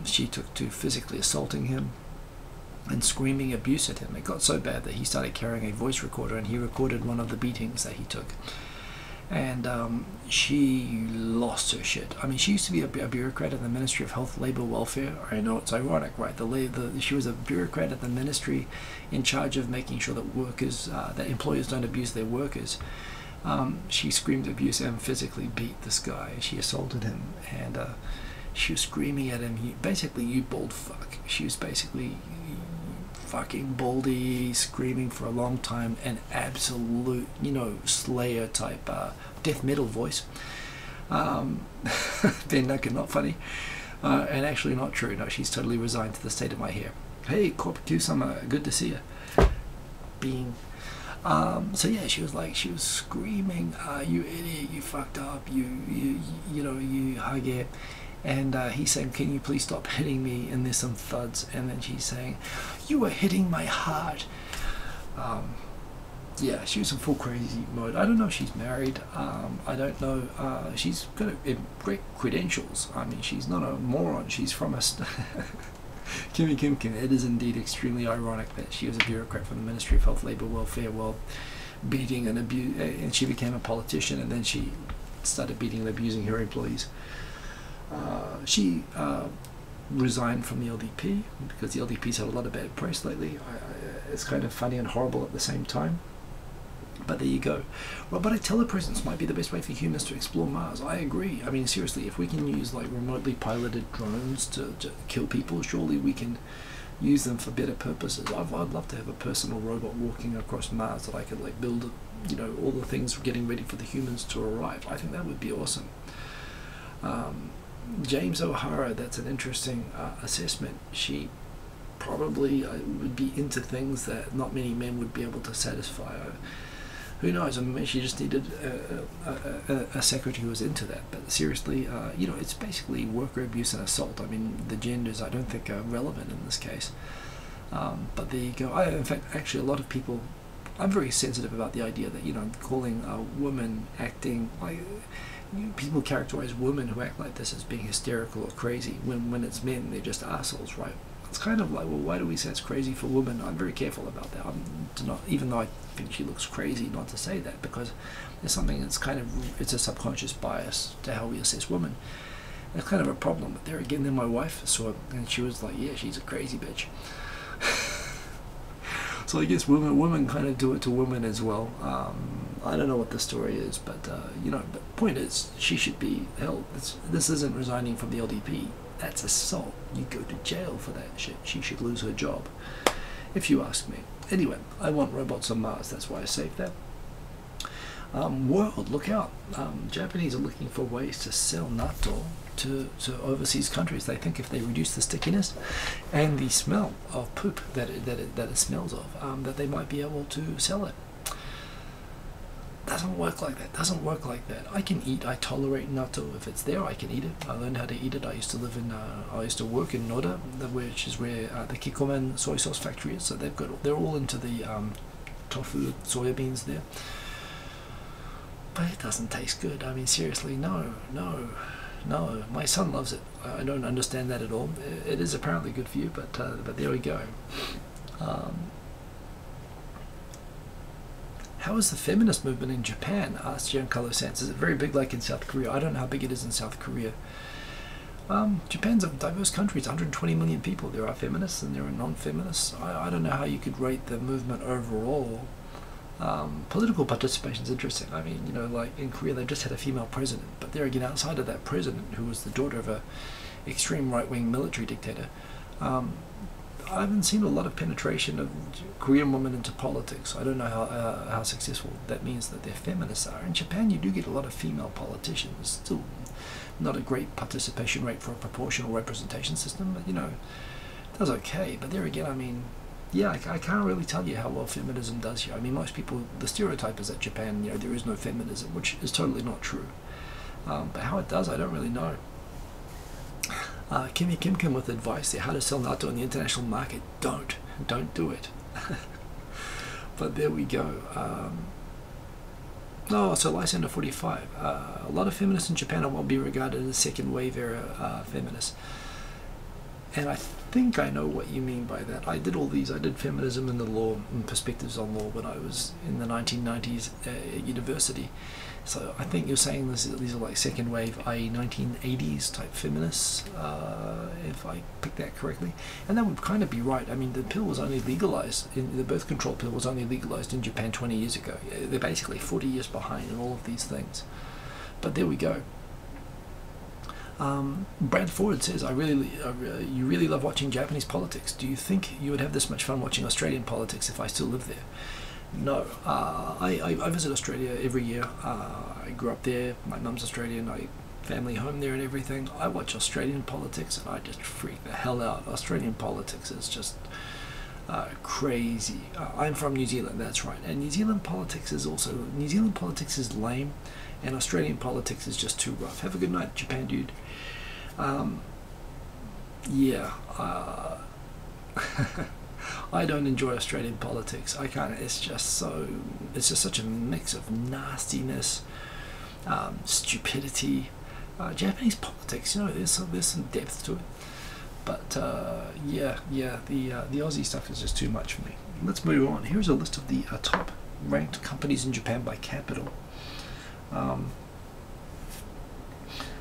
she took to physically assaulting him and screaming abuse at him. It got so bad that he started carrying a voice recorder, and he recorded one of the beatings that he took. And she lost her shit. I mean, she used to be a bureaucrat at the Ministry of Health, Labour, Welfare. I know it's ironic, right? She was a bureaucrat at the ministry in charge of making sure that that employers don't abuse their workers. She screamed abuse and physically beat this guy. She assaulted him, and she was screaming at him. Basically, you bald fuck. She was basically fucking baldy, screaming for a long time, an absolute, you know, Slayer type death metal voice. Ben Duncan, not funny, and actually not true. No, she's totally resigned to the state of my hair. Hey, Corp Q-Summer, good to see you. Being so yeah, she was screaming, you idiot, you fucked up, you know, you hugger. And he's saying, can you please stop hitting me? And there's some thuds, and then she's saying, you were hitting my heart. Yeah, she was in full crazy mode. I don't know if she's married. I don't know. She's got great credentials. I mean, she's not a moron. She's from a Kimmy Kim. It is indeed extremely ironic that she was a bureaucrat from the Ministry of Health, Labour, Welfare, while beating and abuse, and she became a politician, and then she started beating and abusing her employees. She resigned from the LDP because the LDP's had a lot of bad press lately. It's kind of funny and horrible at the same time. But there you go. Robotic telepresence might be the best way for humans to explore Mars. I agree. I mean, seriously, if we can use like remotely piloted drones to kill people, surely we can use them for better purposes. I'd love to have a personal robot walking across Mars that I could like build, you know, all the things getting ready for the humans to arrive. I think that would be awesome. James O'Hara, that's an interesting assessment. She probably would be into things that not many men would be able to satisfy. Who knows? I mean, she just needed a secretary who was into that. But seriously, you know, it's basically worker abuse and assault. I mean, the genders I don't think are relevant in this case. But there you go. In fact, actually, a lot of people, I'm very sensitive about the idea that, you know, calling a woman acting like, people characterize women who act like this as being hysterical or crazy, when it's men, they're just assholes, right? It's kind of like, well, why do we say it's crazy for women? I'm very careful about that. Even though I think she looks crazy, not to say that, because there's something that's kind of, it's a subconscious bias to how we assess women. It's kind of a problem. But there again, then my wife saw it, and she was like, yeah, she's a crazy bitch. So I guess women kind of do it to women as well. I don't know what the story is, but you know, the point is, she should be held. This isn't resigning from the LDP. That's assault. You go to jail for that shit. She should lose her job, if you ask me. Anyway, I want robots on Mars. That's why I saved that. World, look out. Japanese are looking for ways to sell natto to overseas countries. They think if they reduce the stickiness and the smell of poop that it smells of, that they might be able to sell it. Doesn't work like that. Doesn't work like that. I can eat. I tolerate natto. If it's there, I can eat it. I learned how to eat it. I used to work in Noda, which is where the Kikkoman soy sauce factory is. So they're all into the tofu, soya beans there. But it doesn't taste good. I mean, seriously, no. My son loves it. I don't understand that at all. It is apparently good for you, but there we go. How is the feminist movement in Japan? Asked Giancarlo Sands. Is it very big like in South Korea? I don't know how big it is in South Korea. Japan's a diverse country. It's 120 million people. There are feminists and there are non-feminists. I don't know how you could rate the movement overall. Political participation is interesting. I mean, you know, like in Korea, they just had a female president. But there again, outside of that president, who was the daughter of a extreme right-wing military dictator, I haven't seen a lot of penetration of Korean women into politics. I don't know how successful that means that their feminists are. In Japan, you do get a lot of female politicians. Still not a great participation rate for a proportional representation system, but, you know, it does okay. But there again, I mean, yeah, I can't really tell you how well feminism does here. I mean, most people, the stereotype is that Japan, you know, there is no feminism, which is totally not true. But how it does, I don't really know. Kimmy Kimkin with advice there, how to sell natto in the international market. Don't do it. But there we go. So Lysander 45. A lot of feminists in Japan are what will be regarded as second wave era feminists. And I think I know what you mean by that. I did feminism in the law and perspectives on law when I was in the 1990s at university. So I think you're saying these are like second wave, i.e. 1980s type feminists, if I picked that correctly. And that would kind of be right. I mean, the pill was only legalized, the birth control pill was only legalized in Japan 20 years ago. They're basically 40 years behind in all of these things. But there we go. Brad Ford says, you really love watching Japanese politics. Do you think you would have this much fun watching Australian politics if I still lived there? No. I visit Australia every year. I grew up there. My mum's Australian. I family home there and everything. I watch Australian politics and I just freak the hell out. Australian politics is just crazy. I'm from New Zealand, that's right. And New Zealand politics is lame, and Australian politics is just too rough. Have a good night, Japan dude. Yeah. I don't enjoy Australian politics. I can't. It's just such a mix of nastiness, stupidity. Japanese politics, you know, there's some depth to it. But yeah, the Aussie stuff is just too much for me. Let's move on. Here's a list of the top ranked companies in Japan by capital.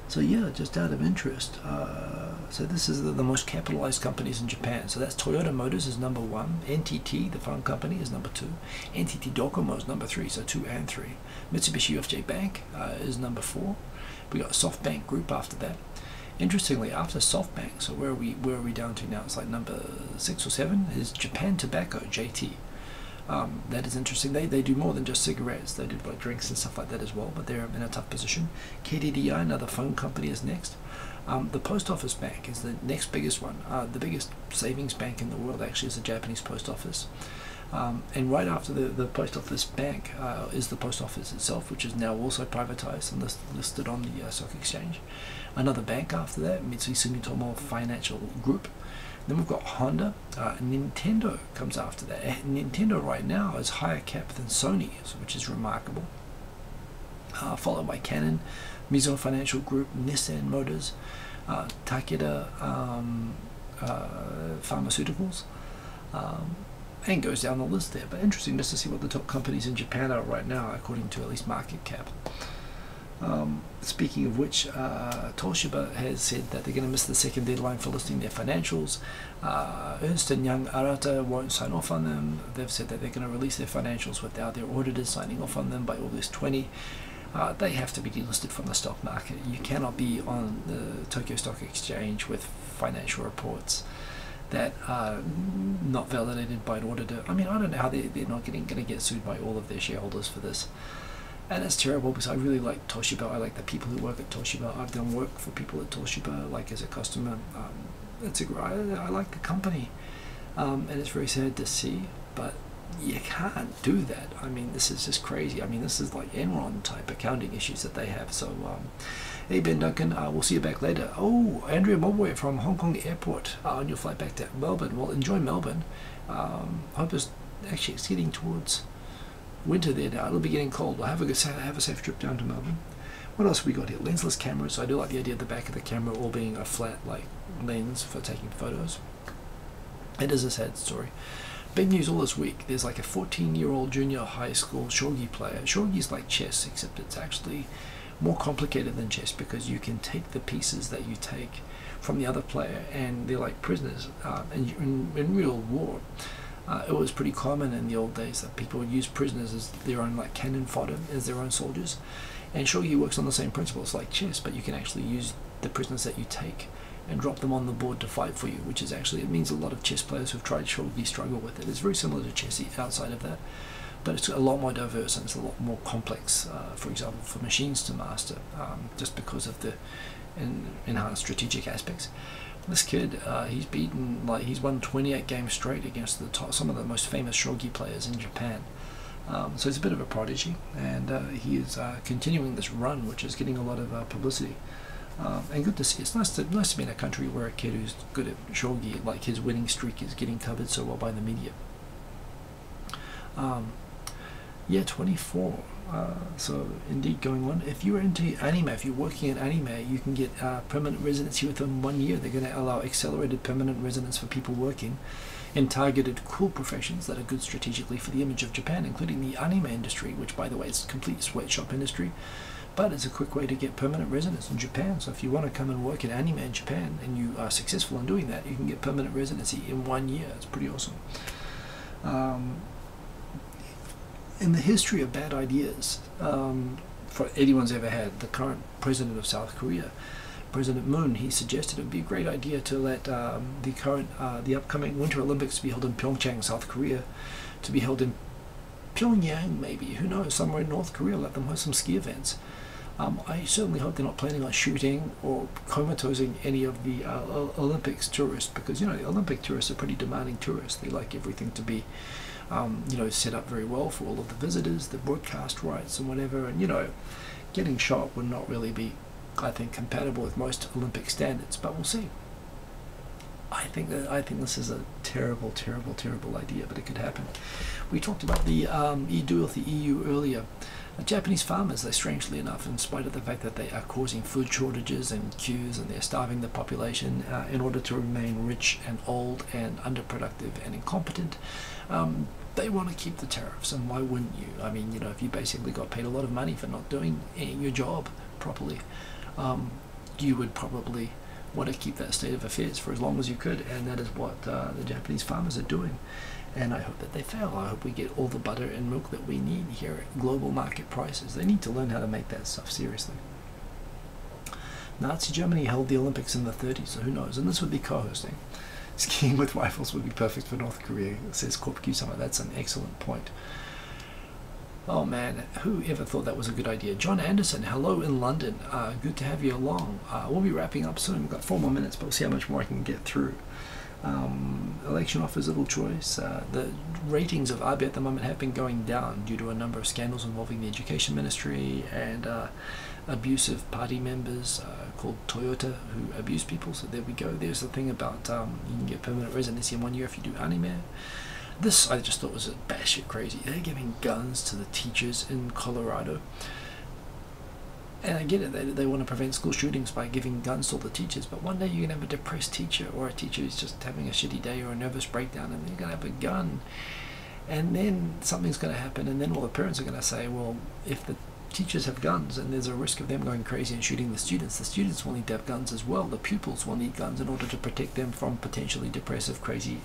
So yeah, just out of interest, so this is the most capitalized companies in Japan. So that's Toyota Motors is number 1, NTT, the phone company, is number 2, NTT Docomo is number 3, so 2 and 3. Mitsubishi UFJ Bank is number 4. We got SoftBank Group after that. Interestingly, after SoftBank, so where are we down to now? It's like number 6 or 7 is Japan Tobacco, JT. That is interesting. They do more than just cigarettes. They do like drinks and stuff like that as well, but they're in a tough position. KDDI, another phone company, is next. The Post Office Bank is the next biggest one. The biggest savings bank in the world actually is the Japanese Post Office. And right after the Post Office Bank is the Post Office itself, which is now also privatized and listed on the stock exchange. Another bank after that, Mitsui Sumitomo Financial Group. Then we've got Honda. Nintendo comes after that. Nintendo right now is higher cap than Sony, which is remarkable. Followed by Canon, Mizuho Financial Group, Nissan Motors, Takeda Pharmaceuticals, and goes down the list there. But interesting just to see what the top companies in Japan are right now, according to at least market cap. Speaking of which, Toshiba has said that they're going to miss the second deadline for listing their financials. Ernst & Young Arata won't sign off on them. They've said that they're going to release their financials without their auditors signing off on them by August 20. They have to be delisted from the stock market. You cannot be on the Tokyo Stock Exchange with financial reports that are not validated by an auditor. I mean, I don't know how they're not going to get sued by all of their shareholders for this. And it's terrible because I really like Toshiba. I like the people who work at Toshiba. I've done work for people at Toshiba, like as a customer. I like the company, and it's very sad to see, but you can't do that. I mean, this is just crazy. I mean, this is like Enron type accounting issues that they have. So, hey Ben Duncan, we'll see you back later. Oh, Andrea Mobway from Hong Kong Airport on your flight back to Melbourne. Well, enjoy Melbourne. Hope it's getting towards winter there now. It'll be getting cold. We'll have a safe trip down to Melbourne. What else we got here? Lensless cameras. So I do like the idea of the back of the camera all being a flat like lens for taking photos. It is a sad story. Big news all this week. There's like a 14-year-old junior high school shogi player. Shogi is like chess, except it's actually more complicated than chess because you can take the pieces that you take from the other player and they're like prisoners. And in real war, it was pretty common in the old days that people would use prisoners as their own like cannon fodder, as their own soldiers. And shogi works on the same principles like chess, but you can actually use the prisoners that you take and drop them on the board to fight for you, which is actually, it means a lot of chess players who've tried shogi struggle with it. It's very similar to chess outside of that, but it's a lot more diverse and it's a lot more complex, for example, for machines to master, just because of the enhanced strategic aspects. This kid, he's won 28 games straight against some of the most famous shogi players in Japan. So he's a bit of a prodigy, and he is continuing this run, which is getting a lot of publicity. And good to see. It's nice to be in a country where a kid who's good at shogi, like his winning streak, is getting covered so well by the media. Yeah, 24. So indeed going on. If you're into anime, if you're working in anime, you can get permanent residency within 1 year. They're going to allow accelerated permanent residence for people working in targeted cool professions that are good strategically for the image of Japan, including the anime industry, which by the way is a complete sweatshop industry, but it's a quick way to get permanent residence in Japan. So if you want to come and work in anime in Japan and you are successful in doing that, you can get permanent residency in 1 year. It's pretty awesome. In the history of bad ideas for anyone's ever had, the current president of South Korea, President Moon, he suggested it would be a great idea to let the upcoming Winter Olympics be held in Pyeongchang, South Korea, to be held in Pyongyang, maybe, who knows, somewhere in North Korea. Let them host some ski events. I certainly hope they're not planning on shooting or comatosing any of the Olympics tourists, because, you know, the Olympic tourists are pretty demanding tourists. They like everything to be set up very well for all of the visitors, the broadcast rights and whatever, and, you know, getting shot would not really be, I think, compatible with most Olympic standards, but we'll see. I think this is a terrible, terrible, terrible idea, but it could happen. We talked about the deal with the EU earlier. Japanese farmers, they strangely enough, in spite of the fact that they are causing food shortages and queues and they're starving the population in order to remain rich and old and underproductive and incompetent, they want to keep the tariffs. And why wouldn't you? I mean, you know, if you basically got paid a lot of money for not doing your job properly, you would probably want to keep that state of affairs for as long as you could, and that is what the Japanese farmers are doing. And I hope that they fail. I hope we get all the butter and milk that we need here at global market prices. They need to learn how to make that stuff seriously. Nazi Germany held the Olympics in the 30s, so who knows? And this would be co-hosting. Skiing with rifles would be perfect for North Korea, says Corp Q Summer. That's an excellent point. Oh man, who ever thought that was a good idea? John Anderson, hello in London. Good to have you along. We'll be wrapping up soon. We've got 4 more minutes, but we'll see how much more I can get through. Election offers little choice. The ratings of Abe at the moment have been going down due to a number of scandals involving the education ministry and abusive party members called Toyota who abuse people. So there we go. There's the thing about you can get permanent residency in 1 year if you do anime. This I just thought was a batshit crazy. They're giving guns to the teachers in Colorado. And I get it, they want to prevent school shootings by giving guns to all the teachers, but one day you're going to have a depressed teacher, or a teacher who's just having a shitty day or a nervous breakdown, and they're going to have a gun, and then something's going to happen, and then all the parents are going to say, well, if the teachers have guns and there's a risk of them going crazy and shooting the students will need to have guns as well. The pupils will need guns in order to protect them from potentially depressive, crazy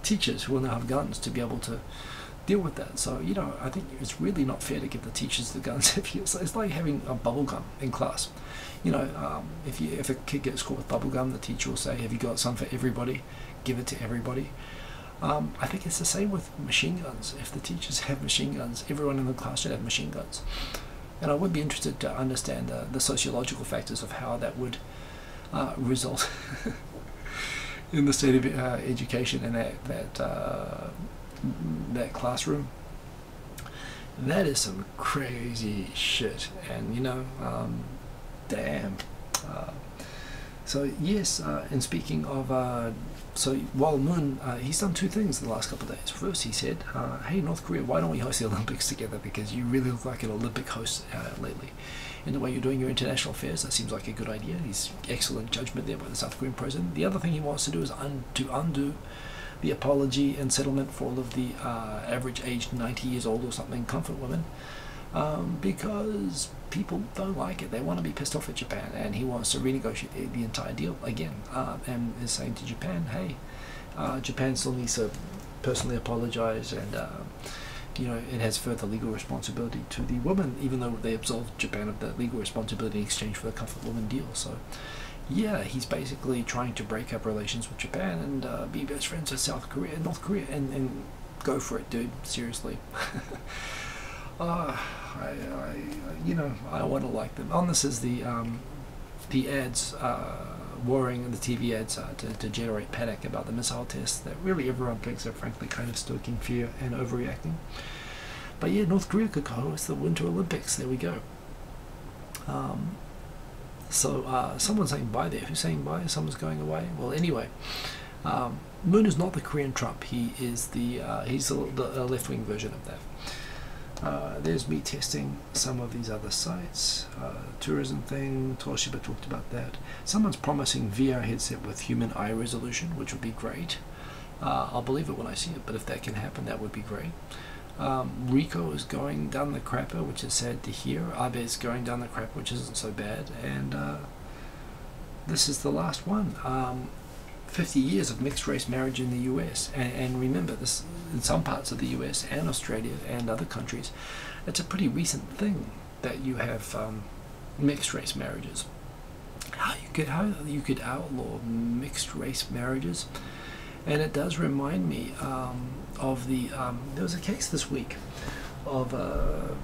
teachers who will now have guns to be able to deal with that. So, you know, I think it's really not fair to give the teachers the guns. It's like having a bubble gum in class. You know, if a kid gets caught with bubble gum, the teacher will say, have you got some for everybody? Give it to everybody. I think it's the same with machine guns. If the teachers have machine guns, everyone in the class should have machine guns. And I would be interested to understand the sociological factors of how that would result in the state of education in that classroom. That is some crazy shit, and you know, damn. So yes, and speaking of, so while Moon, he's done two things the last couple of days. First, he said, hey North Korea, why don't we host the Olympics together, because you really look like an Olympic host lately. In the way you're doing your international affairs, that seems like a good idea. He's excellent judgment there by the South Korean president. The other thing he wants to do is to undo the apology and settlement for all of the average aged 90 years old or something comfort women, because people don't like it. They want to be pissed off at Japan, and he wants to renegotiate the entire deal again, and is saying to Japan, hey, Japan still needs to personally apologize, and you know, it has further legal responsibility to the woman, even though they absolved Japan of the legal responsibility in exchange for the comfort woman deal. So yeah, he's basically trying to break up relations with Japan and be best friends with North Korea, and go for it, dude. Seriously. You know, I want to like them. On this is the ads warring, the TV ads to generate panic about the missile tests that really everyone thinks are frankly kind of stoking fear and overreacting. But yeah, North Korea could host the Winter Olympics. There we go. So someone's saying bye there. Who's saying bye? Someone's going away. Well, anyway, Moon is not the Korean Trump. He is he's the left-wing version of that. There's me testing some of these other sites. Tourism thing, Toshiba talked about that. Someone's promising VR headset with human eye resolution, which would be great. I'll believe it when I see it, but if that can happen, that would be great. Rico is going down the crapper, which is sad to hear. Abe is going down the crapper, which isn't so bad. And this is the last one. 50 years of mixed race marriage in the US, and remember this, in some parts of the US and Australia and other countries, it's a pretty recent thing that you have mixed race marriages. How you could outlaw mixed race marriages, and it does remind me of the there was a case this week of a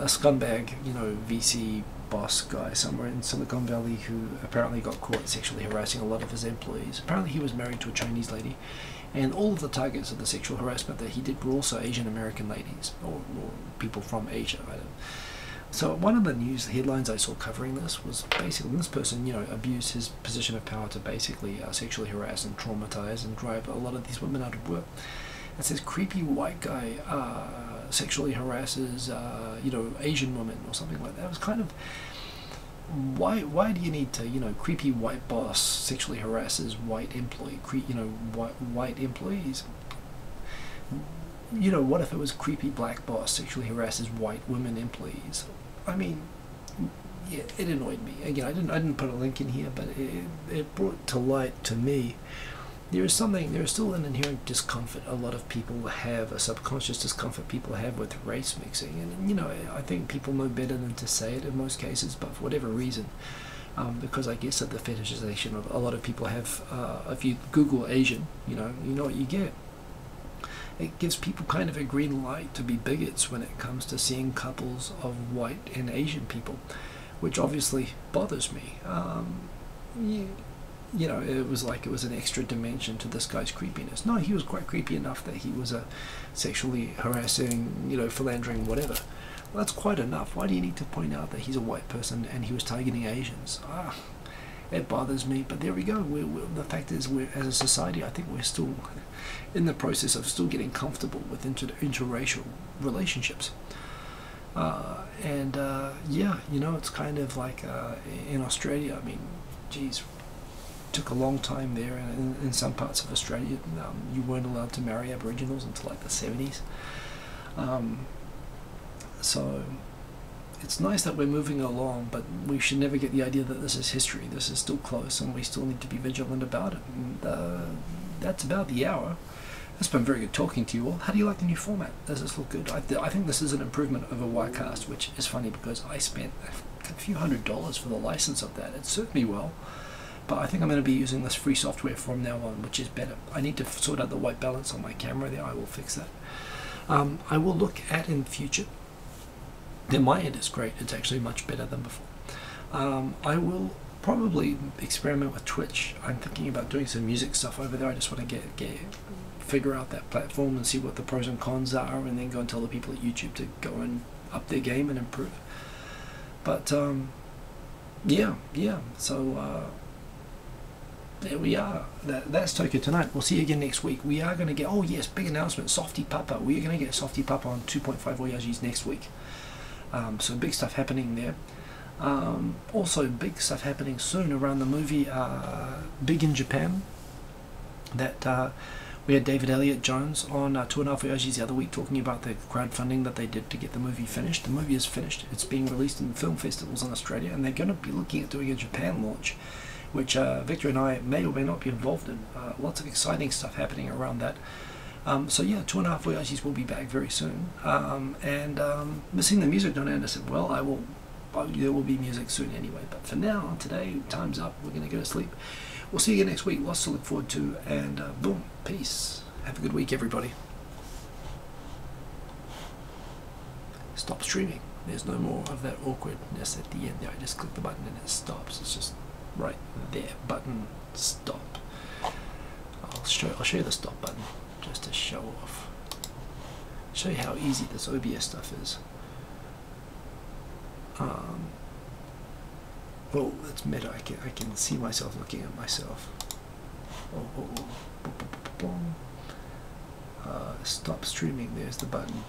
scumbag, you know, VC boss guy somewhere in Silicon Valley who apparently got caught sexually harassing a lot of his employees. Apparently he was married to a Chinese lady, and all of the targets of the sexual harassment that he did were also Asian American ladies, or people from Asia. So one of the news headlines I saw covering this was basically this person, you know, abused his position of power to basically sexually harass and traumatize and drive a lot of these women out of work. It says creepy white guy sexually harasses, you know, Asian women or something like that. It was kind of, why do you need to, you know, creepy white boss sexually harasses white employee, you know, white employees. You know, what if it was creepy black boss sexually harasses white women employees? I mean, yeah, it annoyed me. Again, I didn't put a link in here, but it brought to light to me there is still an inherent discomfort a lot of people have, a subconscious discomfort people have with race mixing, and you know, I think people know better than to say it in most cases, but for whatever reason, because I guess that the fetishization of a lot of people have, if you Google Asian, you know what you get. It gives people kind of a green light to be bigots when it comes to seeing couples of white and Asian people, which obviously bothers me. You know, it was like it was an extra dimension to this guy's creepiness. No, he was quite creepy enough that he was a sexually harassing, you know, philandering, whatever. Well, that's quite enough. Why do you need to point out that he's a white person and he was targeting Asians? It bothers me, but there we go. The fact is, as a society, I think we're still in the process of still getting comfortable with interracial relationships. Yeah, you know, it's kind of like in Australia. I mean, geez, took a long time there. In some parts of Australia, you weren't allowed to marry Aboriginals until like the 70s. So it's nice that we're moving along, but we should never get the idea that this is history. This is still close, and we still need to be vigilant about it. And that's about the hour. It's been very good talking to you all. How do you like the new format? Does this look good? I think this is an improvement over Wirecast, which is funny because I spent a few $100s for the license of that. It served me well, but I think I'm going to be using this free software from now on, which is better. I need to sort out the white balance on my camera there. I will fix that. I will look at in future. Then my end is great. It's actually much better than before. I will probably experiment with Twitch. I'm thinking about doing some music stuff over there. I just want to figure out that platform and see what the pros and cons are, and then go and tell the people at YouTube to go and up their game and improve. But yeah. So there we are. That's Tokyo Tonight. We'll see you again next week. We are going to get, oh yes, big announcement, Softy Papa. We are going to get Softy Papa on 2.5 Voyages next week. So big stuff happening there. Also big stuff happening soon around the movie Big in Japan. That we had David Elliott Jones on 2.5 Voyages the other week talking about the crowdfunding that they did to get the movie finished. The movie is finished. It's being released in film festivals in Australia, and they're going to be looking at doing a Japan launch, which Victor and I may or may not be involved in. Lots of exciting stuff happening around that. So yeah, 2.5 Voyages will be back very soon. Missing the music, Don Anderson. Well, there will be music soon anyway. But for now, today, time's up. We're going to go to sleep. We'll see you again next week. Lots to look forward to. And boom, peace. Have a good week, everybody. Stop streaming. There's no more of that awkwardness at the end there. I just click the button and it stops. It's just right there. Button, stop. I'll show you the stop button just to show off. Show you how easy this OBS stuff is. Oh, that's meta. I can see myself looking at myself. Stop streaming. There's the button.